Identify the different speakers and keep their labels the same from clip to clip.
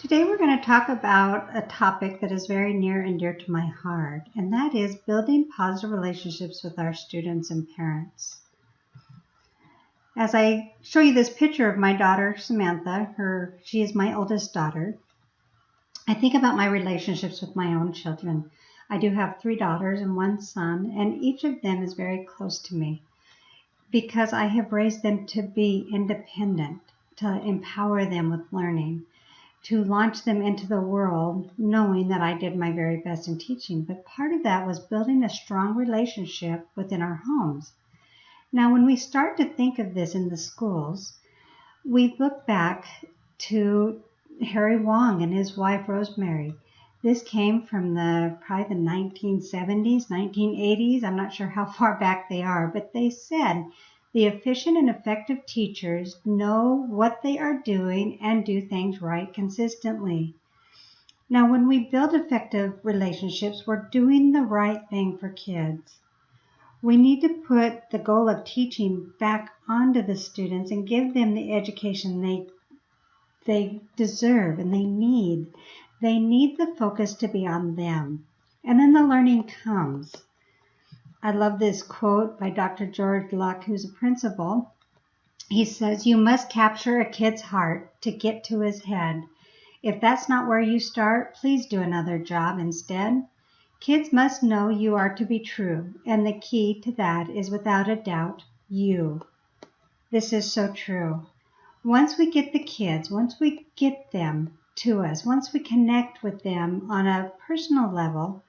Speaker 1: Today we're going to talk about a topic that is very near and dear to my heart, and that is building positive relationships with our students and parents. As I show you this picture of my daughter, Samantha, she is my oldest daughter, I think about my relationships with my own children. I do have 3 daughters and 1 son, and each of them is very close to me because I have raised them to be independent, to empower them with learning, to launch them into the world, knowing that I did my very best in teaching. But part of that was building a strong relationship within our homes. Now, when we start to think of this in the schools, we look back to Harry Wong and his wife, Rosemary. This came from probably the 1970s, 1980s. I'm not sure how far back they are, but they said, the efficient and effective teachers know what they are doing and do things right consistently. Now, when we build effective relationships, we're doing the right thing for kids. We need to put the goal of teaching back onto the students and give them the education they deserve and they need. They need the focus to be on them. And then the learning comes. I love this quote by Dr. George Luck, who's a principal. He says, "You must capture a kid's heart to get to his head. If that's not where you start, please do another job instead. Kids must know you are to be true, and the key to that is without a doubt you." This is so true. Once we get the kids, once we get them to us, once we connect with them on a personal level,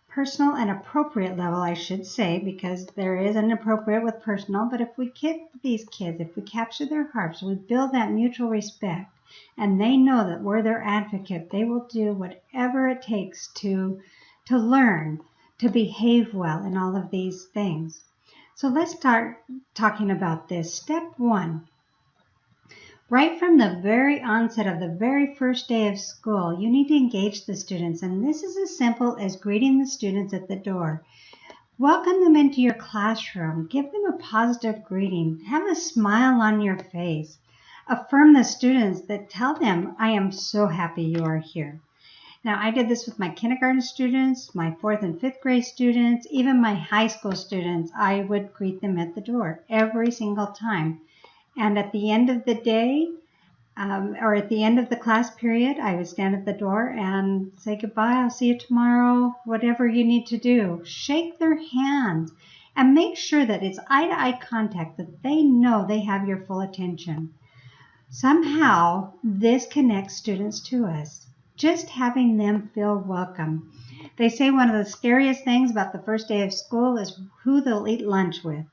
Speaker 1: personal and appropriate level, I should say, because there is an appropriate with personal, but if we get these kids, if we capture their hearts, we build that mutual respect, and they know that we're their advocate, they will do whatever it takes to learn, to behave well, and all of these things. So let's start talking about this. Step 1. Right from the very onset of the very first day of school, you need to engage the students, and this is as simple as greeting the students at the door. Welcome them into your classroom. Give them a positive greeting. Have a smile on your face. Affirm the students that tell them, "I am so happy you are here." Now, I did this with my kindergarten students, my 4th and 5th grade students, even my high school students. I would greet them at the door every single time. And at the end of the day, or at the end of the class period, I would stand at the door and say goodbye, I'll see you tomorrow, whatever you need to do. Shake their hands and make sure that it's eye-to-eye contact, that they know they have your full attention. Somehow, this connects students to us, just having them feel welcome. They say one of the scariest things about the first day of school is who they'll eat lunch with.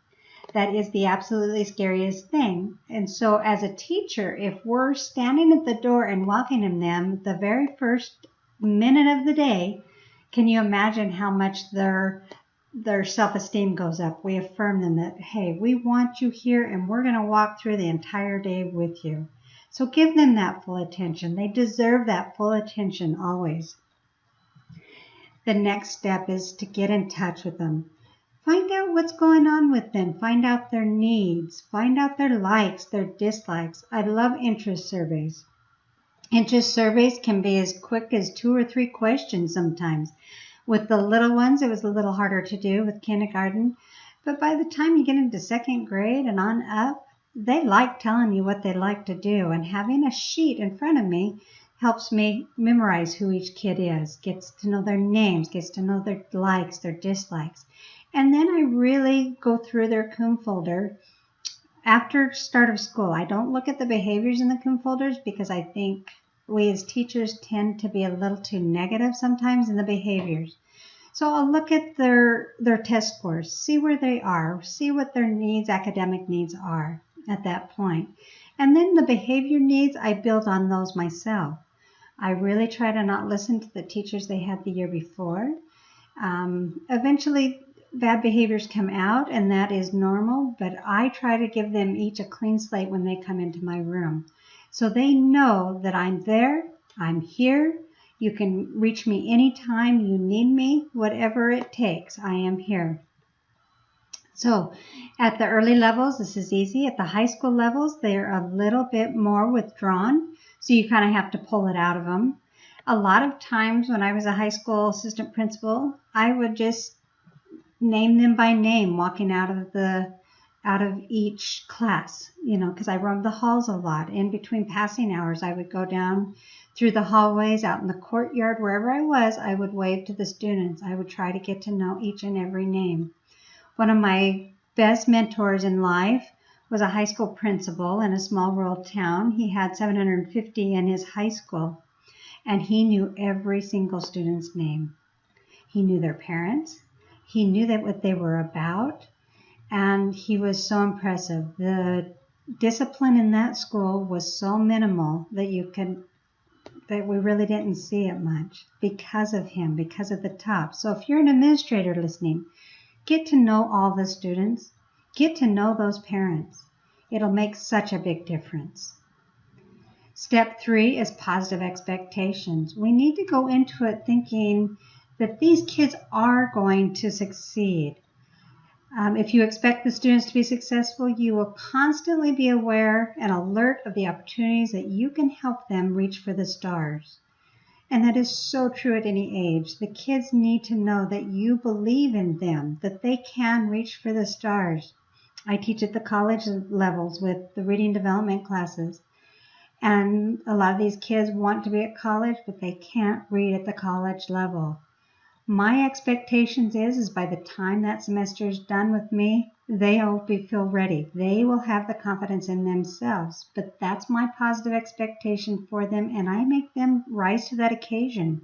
Speaker 1: That is the absolutely scariest thing. And so as a teacher, if we're standing at the door and welcoming them the very first minute of the day, can you imagine how much their self-esteem goes up? We affirm them that, hey, we want you here and we're going to walk through the entire day with you. So give them that full attention. They deserve that full attention always. The next step is to get in touch with them. Find out what's going on with them. Find out their needs. Find out their likes, their dislikes. I love interest surveys. Interest surveys can be as quick as 2 or 3 questions sometimes. With the little ones, it was a little harder to do with kindergarten. But by the time you get into 2nd grade and on up, they like telling you what they like to do. And having a sheet in front of me helps me memorize who each kid is, gets to know their names, gets to know their likes, their dislikes. And then I really go through their Coom folder after start of school. I don't look at the behaviors in the Coom folders because I think we as teachers tend to be a little too negative sometimes in the behaviors. So I'll look at their test scores, see where they are, see what their needs, academic needs are at that point. And then the behavior needs, I build on those myself. I really try to not listen to the teachers they had the year before. Eventually, bad behaviors come out, and that is normal, but I try to give them each a clean slate when they come into my room. So they know that I'm there, I'm here, you can reach me anytime you need me, whatever it takes, I am here. So at the early levels, this is easy. At the high school levels, they're a little bit more withdrawn, so you kind of have to pull it out of them. A lot of times when I was a high school assistant principal, I would just name them by name walking out of each class, because I roamed the halls a lot. In between passing hours, I would go down through the hallways, out in the courtyard, wherever I was, I would wave to the students. I would try to get to know each and every name. One of my best mentors in life was a high school principal in a small rural town. He had 750 in his high school, and he knew every single student's name. He knew their parents. He knew what they were about, and he was so impressive. The discipline in that school was so minimal that we really didn't see it much because of him, because of the top. So if you're an administrator listening, get to know all the students. Get to know those parents. It'll make such a big difference. Step 3 is positive expectations. We need to go into it thinking that these kids are going to succeed. If you expect the students to be successful, you will constantly be aware and alert of the opportunities that you can help them reach for the stars. And that is so true at any age. The kids need to know that you believe in them, that they can reach for the stars. I teach at the college levels with the reading development classes. And a lot of these kids want to be at college, but they can't read at the college level. My expectations is by the time that semester is done with me, they'll feel ready. They will have the confidence in themselves. But that's my positive expectation for them, and I make them rise to that occasion.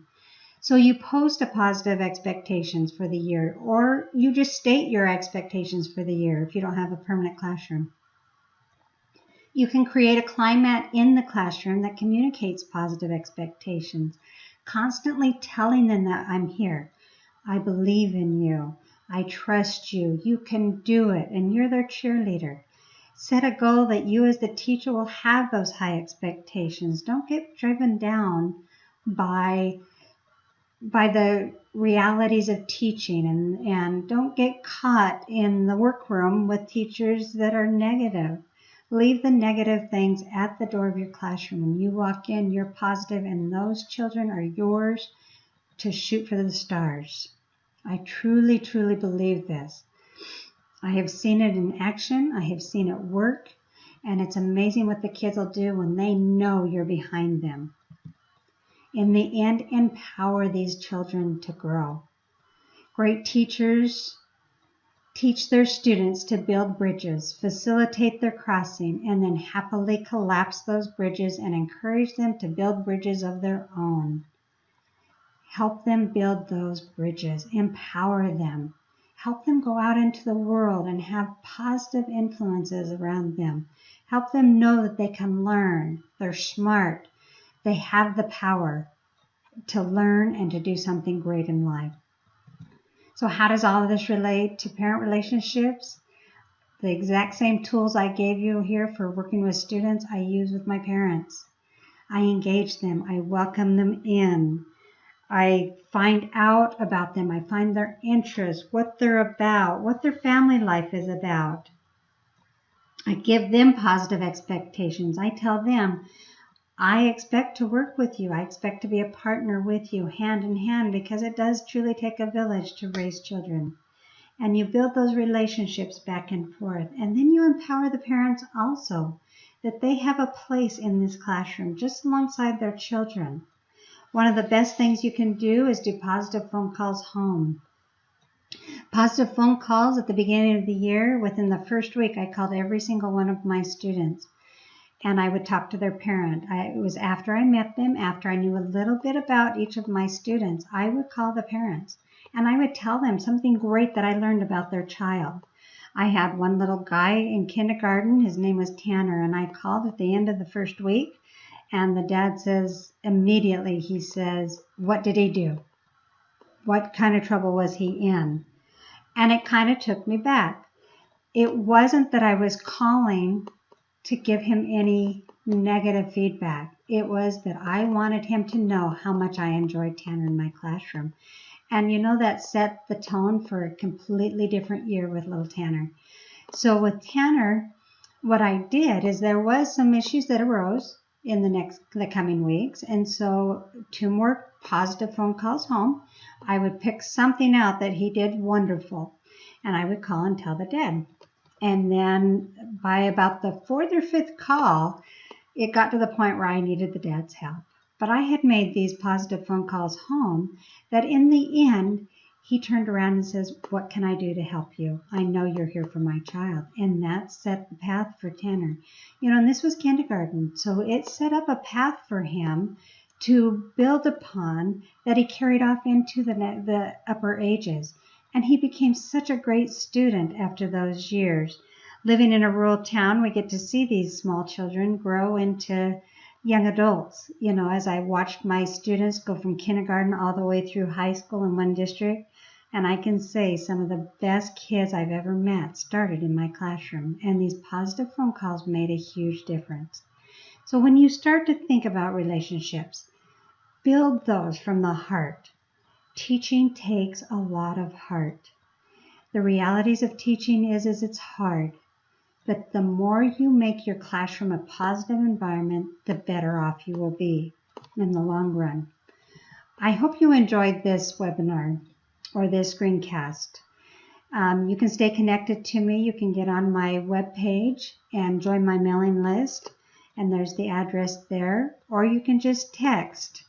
Speaker 1: So you post a positive expectations for the year, or you just state your expectations for the year if you don't have a permanent classroom. You can create a climate in the classroom that communicates positive expectations, constantly telling them that I'm here. I believe in you. I trust you. You can do it, and you're their cheerleader. Set a goal that you as the teacher will have those high expectations. Don't get driven down by the realities of teaching, and don't get caught in the workroom with teachers that are negative. Leave the negative things at the door of your classroom. When you walk in, you're positive, and those children are yours to shoot for the stars. I truly, truly believe this. I have seen it in action. I have seen it work. And it's amazing what the kids will do when they know you're behind them. In the end, empower these children to grow. Great teachers teach their students to build bridges, facilitate their crossing, and then happily collapse those bridges and encourage them to build bridges of their own. Help them build those bridges, empower them, help them go out into the world and have positive influences around them. Help them know that they can learn, they're smart, they have the power to learn and to do something great in life. So how does all of this relate to parent relationships? The exact same tools I gave you here for working with students, I use with my parents. I engage them, I welcome them in. I find out about them. I find their interests, what they're about, what their family life is about. I give them positive expectations. I tell them, I expect to work with you. I expect to be a partner with you, hand in hand, because it does truly take a village to raise children. And you build those relationships back and forth. And then you empower the parents also, that they have a place in this classroom just alongside their children. One of the best things you can do is do positive phone calls home. Positive phone calls at the beginning of the year. Within the first week, I called every single one of my students, and I would talk to their parent. It was after I met them, after I knew a little bit about each of my students, I would call the parents, and I would tell them something great that I learned about their child. I had one little guy in kindergarten. His name was Tanner, and I called at the end of the first week. And the dad says, immediately he says, what did he do? What kind of trouble was he in? And it kind of took me back. It wasn't that I was calling to give him any negative feedback. It was that I wanted him to know how much I enjoyed Tanner in my classroom. And you know, that set the tone for a completely different year with little Tanner. So with Tanner, what I did is there was some issues that arose in the coming weeks, and so 2 more positive phone calls home. I would pick something out that he did wonderful, and I would call and tell the dad. And then by about the 4th or 5th call, it got to the point where I needed the dad's help. But I had made these positive phone calls home that in the end, he turned around and says, "What can I do to help you? I know you're here for my child." And that set the path for Tanner. You know, and this was kindergarten, so it set up a path for him to build upon that he carried off into the upper ages. And he became such a great student after those years. Living in a rural town, we get to see these small children grow into young adults. You know, as I watched my students go from kindergarten all the way through high school in one district, and I can say some of the best kids I've ever met started in my classroom, and these positive phone calls made a huge difference. So when you start to think about relationships, build those from the heart. Teaching takes a lot of heart. The realities of teaching is it's hard. But the more you make your classroom a positive environment, the better off you will be in the long run. I hope you enjoyed this webinar or this screencast. You can stay connected to me. You can get on my webpage and join my mailing list, and there's the address there. Or you can just text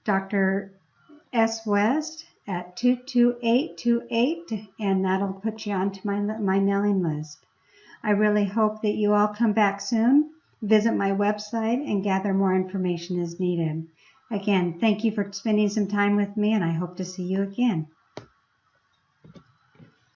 Speaker 1: Dr. S. West at 22828, and that'll put you onto my mailing list. I really hope that you all come back soon, visit my website, and gather more information as needed. Again, thank you for spending some time with me, and I hope to see you again.